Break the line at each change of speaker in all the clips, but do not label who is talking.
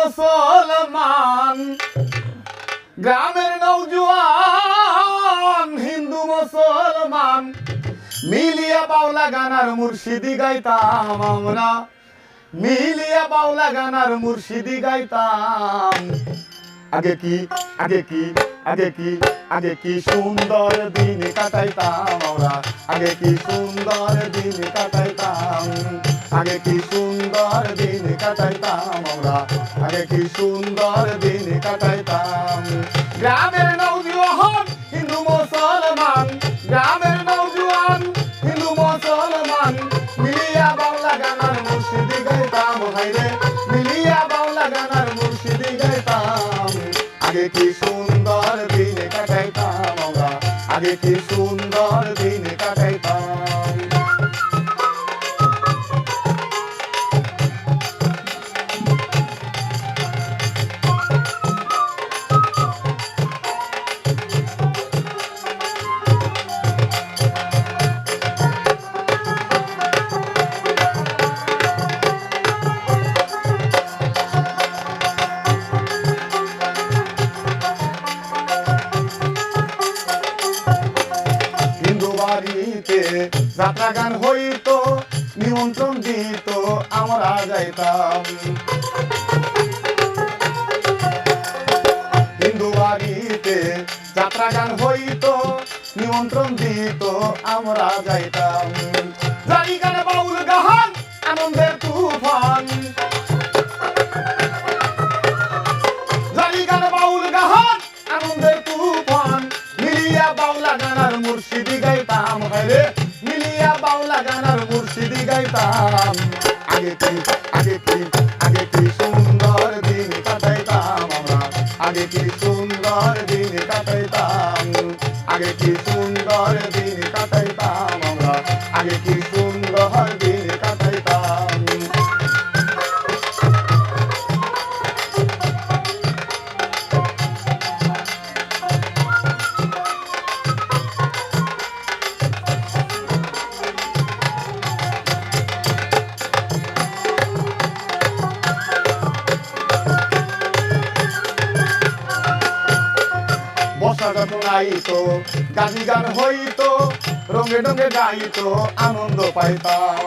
মুসলমান গ্রামের নওজোয়ান হিন্দু মুসলমান মিলিয়া বাউলা গানার মুর্শিদি গাইতাম আমরা মিলিয়া বাউলা গানার মুর্শিদি গাইতাম আগে কি আগে কি আগে কি আগে কি সুন্দর দিন কাটাইতাম আমরা আগে কি সুন্দর দিন কাটাইতাম আগে কি সুন্দর দিন কাটাইতাম আমরা আগে কি সুন্দর দিন কাটাইতাম গ্রামের নওজোয়ান হিন্দু মুসলমান গ্রামের নওজোয়ান হিন্দু মুসলমান মিলিয়া বাউলা গানার মুর্শিদি গাইতাম হাইরে মিলিয়া বাউলা গানার মুর্শিদি গাইতাম আগে কি সুন্দর দিন কাটাইতাম আমরা আগে কি সুন্দর দিন কাটাইতাম বাড়িতে যাত্রা গান হইতো নিমন্ত্রণ দিত আমরা যাইতাম হিন্দু বাড়িতে যাত্রা গান হইতো নিমন্ত্রণ দিত আমরা যাইতাম জানি গান বাউল গান আনন্দের তুফান জানি গান বাউল গান আনন্দের তুফান মিলিয়া বাউলা গানার মুর্শিদি গাইতাম হায়রে মিলিয়া বাউলা গানার মুর্শিদি গাইতাম আগে কি আগে কি আগে কি সুন্দর দিন কাটাইতাম আমরা আগে কি সুন্দর দিন কাটাইতাম আগে কি সুন্দর দিন কাটাইতাম আমরা আগে কি সুন্দর দিন কাটাইতাম বর্ষা যখন আইতো গাজি গান হইতো রঙে রঙে গাইতো আনন্দ পাইতাম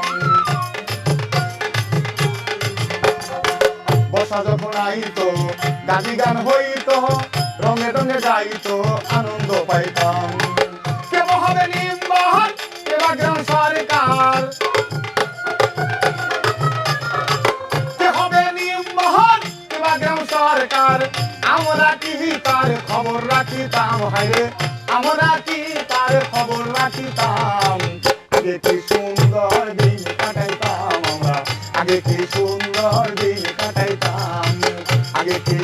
বর্ষা যখন আইতো গাজি গান হইতো রঙে রঙে গাইতো আনন্দ পাইতাম কেমন হবে নিম্বাহার কেবা গ্রাম সরকার কে হবে নিম্বাহার কেবা গ্রাম সরকার আমরা কি তার খবর রাখিতাম হায়রে আমরা কি তার খবর রাখিতাম আগে কি সুন্দর দিন কাটাইতাম আমরা আগে কি সুন্দর দিন কাটাইতাম আগে কি